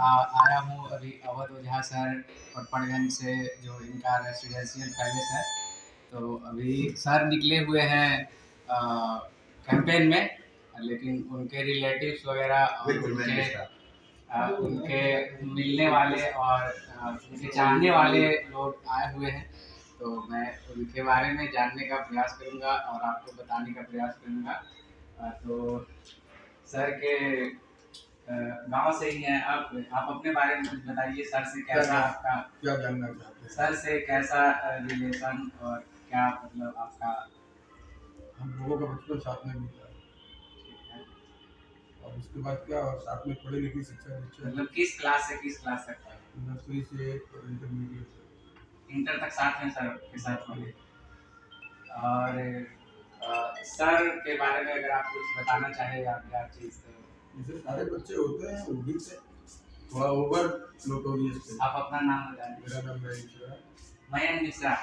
आया हूँ अभी अवध ओझा सर पटपड़गंज से, जो इनका रेसिडेंशियल पैलेस है। तो अभी सर निकले हुए हैं कैंपेन में, लेकिन उनके रिलेटिव्स वगैरह और उनके मिलने वाले और उनके चाहने वाले लोग आए हुए हैं। तो मैं उनके बारे में जानने का प्रयास करूंगा और आपको बताने का प्रयास करूंगा। तो सर के गांव से ही हैं आप अपने बारे में कुछ बताइए। सर से कैसा आपका, क्या जानना चाहते हैं? सर से कैसा रिलेशन और क्या मतलब आपका? हम लोगों का बचपन साथ में बीता और उसके बाद क्या साथ में पढ़े लिखी शिक्षा मतलब किस क्लास से किस क्लास तक था? नर्सरी से इंटरमीडिएट इंटर तक साथ में सर के साथ पढ़े। और सर के बारे में अगर आप कुछ बताना चाहे या क्या चीज़, तो जैसे सारे बच्चे होते हैं उर्दू से थोड़ा ओवर नोटोरियस। आप अपना नाम बताएं। मेरा नाम मयन मिश्रा।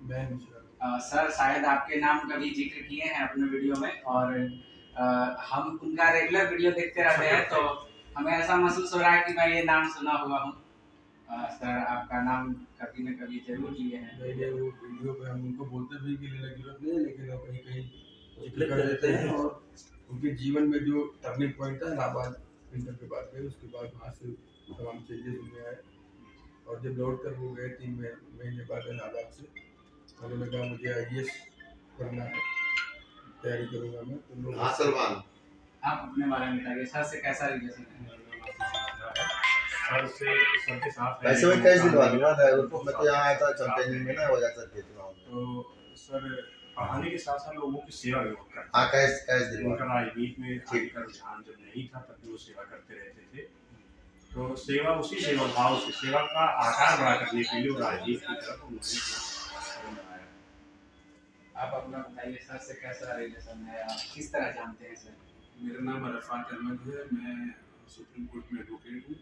मयन मिश्रा। सर शायद आपके नाम का भी जिक्र किए हैं अपने वीडियो में, और हम उनका रेगुलर वीडियो देखते रहते हैं, तो हमें ऐसा महसूस हो रहा है कि मैं ये नाम सुना हुआ हूँ। सर आपका नाम कभी न कभी जरूर लिए हैं। नहीं, वो वीडियो पे हम उनको बोलते भी कि लेने की जरूरत नहीं है, लेकिन वो कहीं कहीं जिक्र कर देते हैं। और उनके जीवन में जो टर्निंग पॉइंट था इलाहाबाद इंटर के बाद गए, उसके बाद वहाँ से तमाम चेंजेस हुए हैं। और जब लौट कर वो गए 3 महीने बाद इलाहाबाद से, उन्होंने कहा मुझे IAS करना है, तैयारी करूँगा मैं। तुम लोग आप अपने बारे में बताइए, सर से कैसा रिलेशन है? सर के साथ ऐसे में कैसे दिलवा दूंगा मैं तो यहाँ आया था कैंपेनिंग में ना हो जाता के चुनाव में। तो सर पढ़ाने के साथ साथ लोगों की सेवा भी बहुत करते। हाँ कैसे दिलवा उनका राजनीति में आकर ध्यान जब नहीं था तब भी वो सेवा करते रहते थे। तो सेवा उसी सेवा भाव से सेवा का आकार बड़ा करने के लिए राजनीति की तरफ उन्होंने बनाया। आप अपना बताइए, सर से कैसा रिलेशन है, आप किस तरह जानते हैं सर? मेरा नाम अरफात अहमद है, मैं सुप्रीम कोर्ट में एडवोकेट हूँ।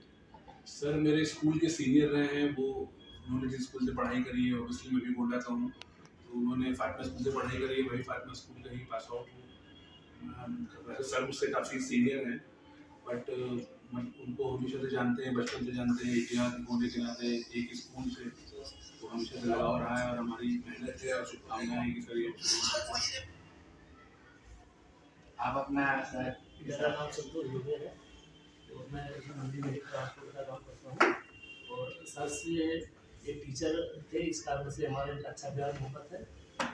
सर मेरे स्कूल के सीनियर रहे हैं। वो उन्होंने जिस स्कूल से पढ़ाई करी है, ऑब्वियसली मैं भी गोंडा का हूँ, तो उन्होंने फातिमा स्कूल से पढ़ाई करी है, वही फातिमा स्कूल का ही पास आउट हूँ। वैसे सर मुझसे काफ़ी सीनियर हैं, बट उनको हमेशा से जानते हैं, बचपन से जानते हैं, इतिहास होने के नाते एक स्कूल से तो हमेशा से लगाव रहा है। और हमारी मेहनत है और शुभकामनाएं हैं कि सर ये। आप अपना सर? मेरा नाम संतोष दुबे है और मैं मंडी में ट्रांसपोर्ट का काम करता हूँ। और सर से एक टीचर थे, इस कारण से हमारे अच्छा प्यार मोहब्बत है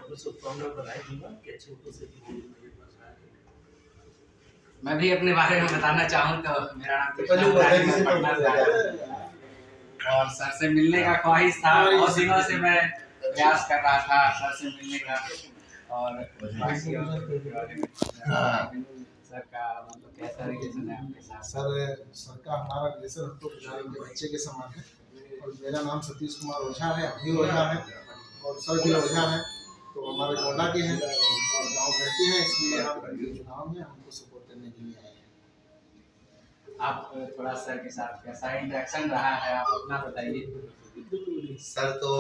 और शुभकामनाएं बधाई दूंगा कि अच्छे होटों से मैं भी अपने बारे में बताना चाहूँ तो मेरा नाम और सर से मिलने का ख्वाहिश था, बहुत दिनों से मैं प्रयास कर रहा था सर से मिलने का। और सर का मतलब कैसा रिलेशन है आपके साथ? सर का हमारा रिलेशन तो के बच्चे के समान है। और मेरा नाम सतीश कुमार ओझा है, अभी ओझा है और सर भी ओझा है, तो हमारे गोंडा के हैं और गाँव रहते हैं, इसलिए हम चुनाव में हमको सपोर्ट करने के लिए आए हैं। आप थोड़ा सर के साथ कैसा इंटरेक्शन रहा है, आप अपना बताइए। सर तो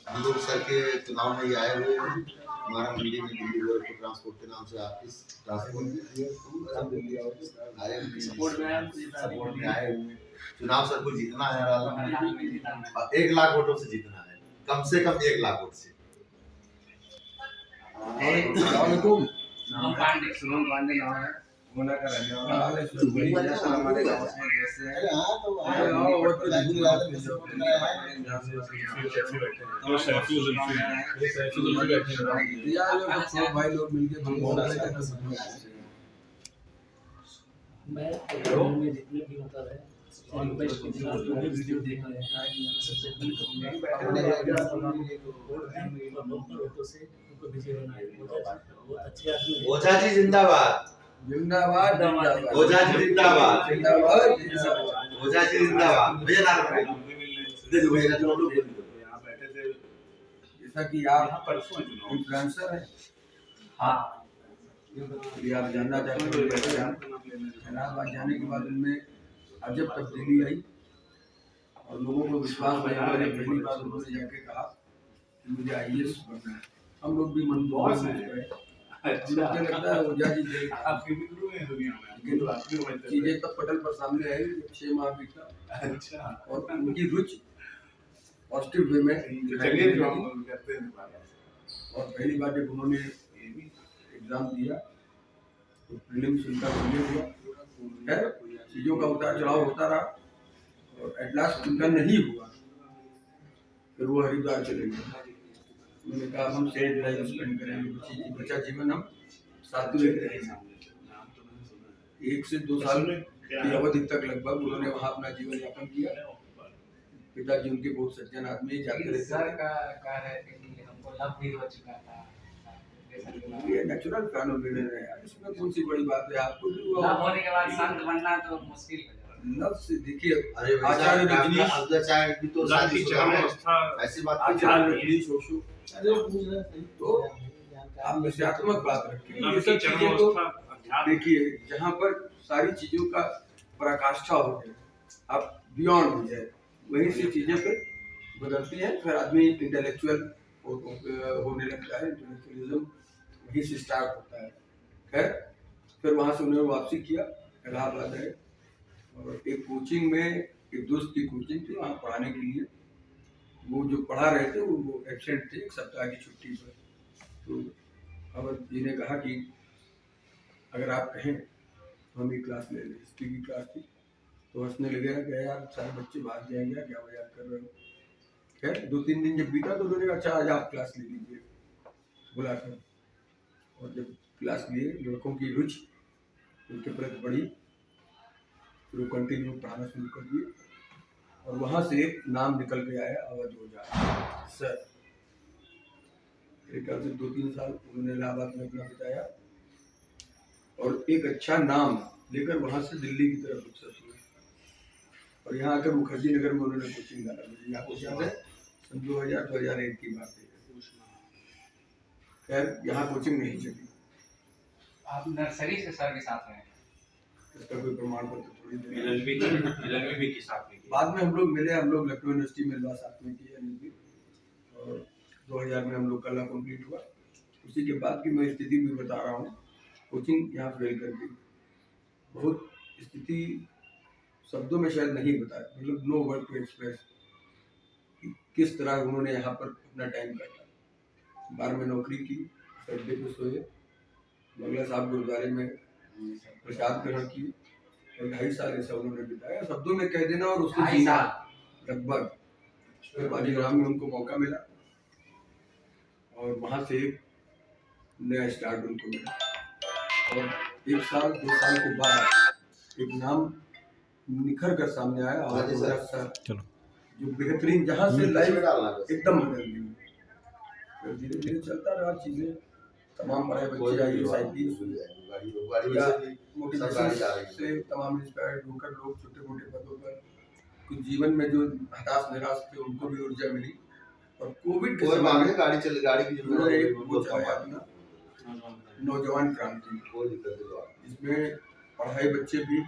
हम लोग सर के चुनाव में ही आए हुए हैं। हमारा मंडी में दिल्ली रोड ट्रांसपोर्ट के नाम से ऑफिस ट्रांसपोर्ट सपोर्ट में आए हुए। चुनाव सर को जीतना है, 1 लाख वोटों से जीतना है, कम से कम 1 लाख वोट से। शुभम पांडे नाम है, गोंडा का रहने वाला हमारे गांव से जैसे भाई लोग मिलके मैं में जितने भी होता है वीडियो देख रहे हैं सबसे ओझा जी जिंदाबाद, जिंदाबाद ओझा जी जिंदाबाद, ओझा जी जिंदाबाद। यहाँ बैठे थे जैसा कि आप इन्फ्लुएंसर हैं, हाँ यदि आप जानना चाहते हैं इलाहाबाद जाने के बाद उनमें अजब तब्दीली आई और लोगों को विश्वास बना। पहली बार उन्होंने जाके कहा कि मुझे IAS बनना है। हम लोग भी मन बहुत लगता है ओझा जी आपके भी गुरु हैं दुनिया में। लेकिन चीजें तब पटल पर सामने आई जब 6 माह बीता अच्छा और उनकी रुचि पॉजिटिव वे में दिखाई चलिए देने जो लगी। हम करते हैं बात। और पहली बार जब उन्होंने एग्जाम दिया तो प्रीलिम्स उनका क्लियर हुआ है, चीज़ों का उतार चढ़ाव होता रहा और एट लास्ट उनका नहीं हुआ। फिर वो हरिद्वार चले गए। उन्होंने कहा हम सेठ लाइफ स्पेंड करेंगे, बचा जीवन हम सात्विक रहेंगे। 1 से 2 साल की अवधि तक लगभग उन्होंने वहाँ अपना जीवन यापन किया। पिताजी उनके बहुत सज्जन आदमी, जाते लेकिन रहते सर थे। का कह रहे थे कि हमको लव भी हो चुका था। ये नेचुरल फेनोमेनन है यार, इसमें कौन सी बड़ी बात है। आपको भी हुआ लव होने के बाद संत बनना तो मुश्किल हो जाता है। लव से देखिए अरे वैसा आचार्य रजनीश अब्दुल चाहे भी तो लव की शादीशुदा चरम है, अवस्था ऐसी बात आचार्य नहीं। रजनीश ओशो तो आप विषयात्मक बात रखें। लव ये की सब चरम चीजें तो अवस्था अध्यात्म देखिए जहाँ पर सारी चीजों का पराकाष्ठा हो जाए, आप बियॉन्ड हो जाए, वही सी चीजें फिर बदलती हैं। फिर आदमी इंटेलेक्चुअल होने लगता है, इंटेलेक्चुअलिज्म वहीं से स्टार्ट होता है। खैर फिर वहाँ से उन्होंने वापसी किया, इलाहाबाद आए और एक कोचिंग में एक दोस्त की कोचिंग थी, वहाँ पढ़ाने के लिए वो जो पढ़ा रहे थे वो एब्सेंट थे, 1 सप्ताह की छुट्टी पर। तो अवध जी ने कहा कि अगर आप कहें तो हम एक क्लास ले लें। हिस्ट्री की क्लास थी तो हंसने लगे कि यार सारे बच्चे भाग जाएंगे, क्या मजाक कर रहे हो। खैर 2-3 दिन जब बीता तो उन्होंने कहा अच्छा आज आप क्लास ले लीजिए बुलाकर। और जब क्लास लिए लड़कों की रुचि उनके प्रति बढ़ी, फिर वो कंटिन्यू पढ़ाना शुरू कर दिए और वहाँ से एक नाम निकल के आया अवध ओझा सर। मेरे ख्याल से 2-3 साल उन्होंने इलाहाबाद में अपना बिताया और एक अच्छा नाम लेकर वहाँ से दिल्ली की तरफ रुखसत हुए और यहाँ आकर मुखर्जी नगर में उन्होंने कोचिंग डाला। मुझे यहाँ कुछ याद है, सन 2000-2001 की बात है। खैर यहाँ कोचिंग नहीं चली। आप नर्सरी से सर के साथ रहे हैं। इसका कोई प्रमाण पत्र थोड़ी देना। एलएलबी भी के साथ में बाद में हम लोग मिले, हम लोग लखनऊ यूनिवर्सिटी में इलाहाबाद साथ में किया एलएलबी और 2000 में हम लोग कला कंप्लीट हुआ। उसी के बाद की मैं स्थिति भी बता रहा हूँ। कोचिंग यहाँ फेल कर गई, बहुत स्थिति शब्दों में शायद नहीं बता, मतलब नो वर्ड टू एक्सप्रेस किस तरह उन्होंने यहाँ पर अपना टाइम काटा। 12 में नौकरी की, अड्डे पे सोए, बंगला साहब गुरुद्वारे में प्रसाद ग्रहण की और 2.5 साल ऐसा उन्होंने बिताया। शब्दों में कह देना और उसको 2.5 जीना साल। लगभग। फिर बालीग्राम में उनको मौका मिला और वहाँ से एक नया स्टार्ट उनको मिला और 1 साल 2 साल के बाद एक नाम निखर कर सामने आया और सर जो बेहतरीन, जहाँ से लाइफ एकदम बदल गई। फिर धीरे धीरे चलता रहा चीजें, तमाम पढ़ाई बच्चे आई IPS मोटिवेशन से तमाम इंस्पायर्ड होकर लोग छोटे मोटे पदों पर, कुछ जीवन में जो हताश निराश थे उनको भी ऊर्जा मिली। और कोविड के समय में गाड़ी की उन्होंने एक वो चलाया अपना नौजवान क्रांति, जिसमें पढ़ाई बच्चे भी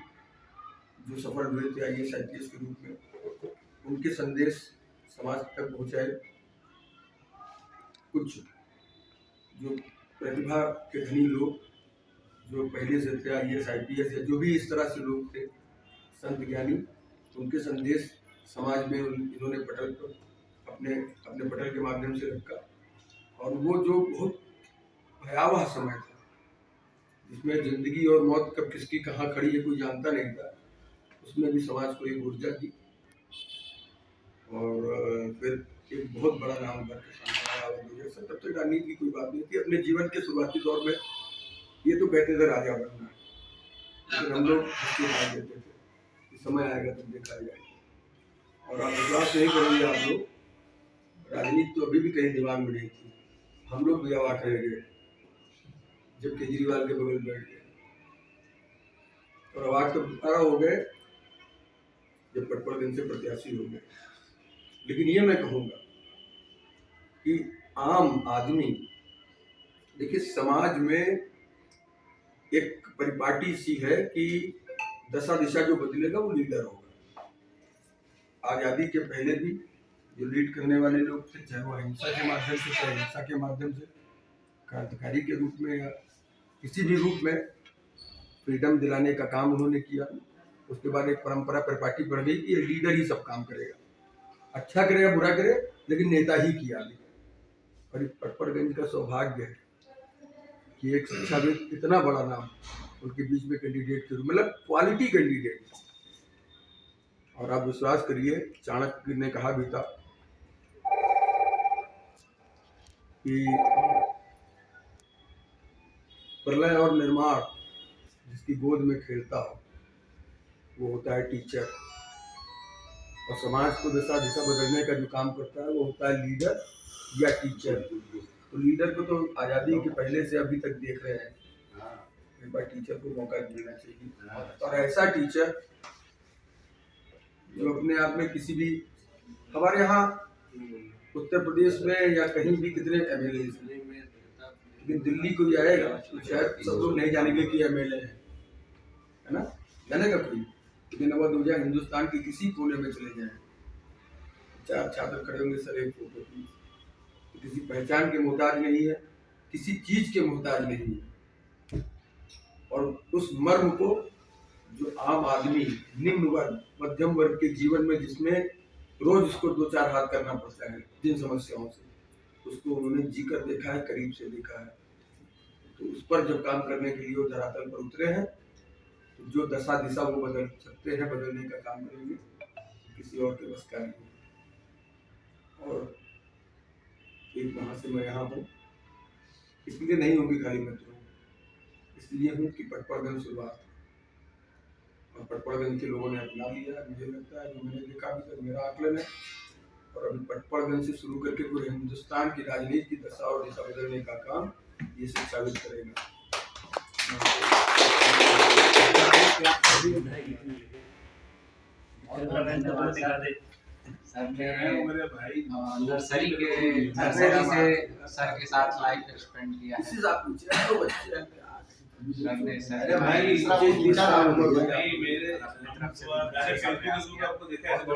जो सफल हुए थे IAS IPS के रूप में, उनके संदेश समाज तक पहुँचाए। कुछ जो प्रतिभा के धनी लोग जो पहले से थे IAS IPS या जो भी इस तरह से लोग थे संत ज्ञानी, उनके संदेश समाज में इन्होंने पटल पर अपने पटल के माध्यम से रखा। और वो जो बहुत भयावह समय था जिसमें जिंदगी और मौत कब किसकी कहाँ खड़ी है कोई जानता नहीं था, उसमें भी समाज को एक ऊर्जा दी और फिर एक बहुत बड़ा नाम भर के सामने आया। तब तक राजनीति की कोई बात नहीं थी। अपने जीवन के शुरुआती दौर में ये तो कहते थे राजा बनना है, लेकिन हम लोग उसके भाग देते थे कि समय आएगा तब देखा जाएगा। और आप विश्वास नहीं करेंगे, आप लोग, राजनीति तो अभी भी कहीं दिमाग में नहीं थी। हम लोग भी अवाक रह गए जब केजरीवाल के बगल बैठ गए और अवाक तो बड़ा हो गए जब पटवर्धन से प्रत्याशी हो गए। लेकिन ये मैं कहूँगा कि आम आदमी, देखिए समाज में एक परिपाटी सी है कि दशा दिशा जो बदलेगा वो लीडर होगा। आज़ादी के पहले भी जो लीड करने वाले लोग थे, चाहे वो अहिंसा के माध्यम से, चाहे हिंसा के माध्यम से, क्रांतिकारी के रूप में या किसी भी रूप में, फ्रीडम दिलाने का काम उन्होंने किया। उसके बाद एक परंपरा परिपाटी बढ़ गई कि लीडर ही सब काम करेगा, अच्छा करेगा बुरा करे लेकिन नेता ही किया। और पटपड़गंज का सौभाग्य है कि एक शिक्षाविद इतना बड़ा नाम उनके बीच में कैंडिडेट के रूप, मतलब क्वालिटी कैंडिडेट। और आप विश्वास करिए, चाणक्य ने कहा भी था कि प्रलय और निर्माण जिसकी गोद में खेलता हो वो होता है टीचर, और समाज को दिशा बदलने का जो काम करता है वो होता है लीडर या टीचर। तो लीडर को तो आज़ादी के पहले से अभी तक देख रहे हैं, एक बार टीचर को मौका देना चाहिए। और ऐसा टीचर जो अपने आप में किसी भी, हमारे यहाँ उत्तर प्रदेश में या कहीं भी कितने एमएलए हैं, लेकिन दिल्ली को जाएगा तो शायद सब लोग नहीं जानेंगे कि एमएलए है ना, जानेगा कोई। लेकिन अब दूजा हिंदुस्तान के किसी कोने में चले जाए, 4 छात्र खड़े होंगे, सर एक फोटो प्लीज। किसी पहचान के मोहताज नहीं है, किसी चीज के मोहताज नहीं है। और उस मर्म को जो आम आदमी, निम्न वर्ग, मध्यम वर्ग के जीवन में जिसमें रोज उसको 2-4 हाथ करना पड़ता है जिन समस्याओं से, उसको उन्होंने जी कर देखा है, करीब से देखा है। तो उस पर जब काम करने के लिए वो धरातल पर उतरे हैं, तो जो दशा दिशा वो बदल सकते हैं, बदलने का काम करेंगे, किसी और के बस का नहीं। और एक वहाँ से मैं यहाँ हूँ, इसलिए नहीं होगी खाली मित्रों, इसलिए हूँ कि पटपड़गंज शुरुआत और पटपड़गंज के लोगों ने अपना लिया। मुझे लगता है जो मैंने देखा अभी तक मेरा आकलन है, और अभी पटपड़गंज से शुरू करके पूरे हिंदुस्तान की राजनीति की दशा और दिशा बदलने का काम ये शिक्षाविद करेगा। सर ने मेरे भाई नर्सरी से सर के साथ लाइफ स्पेंड किया है। इसी से आप पूछिए, तो बच्चे सर ने अरे भाई मेरे आपको देखा है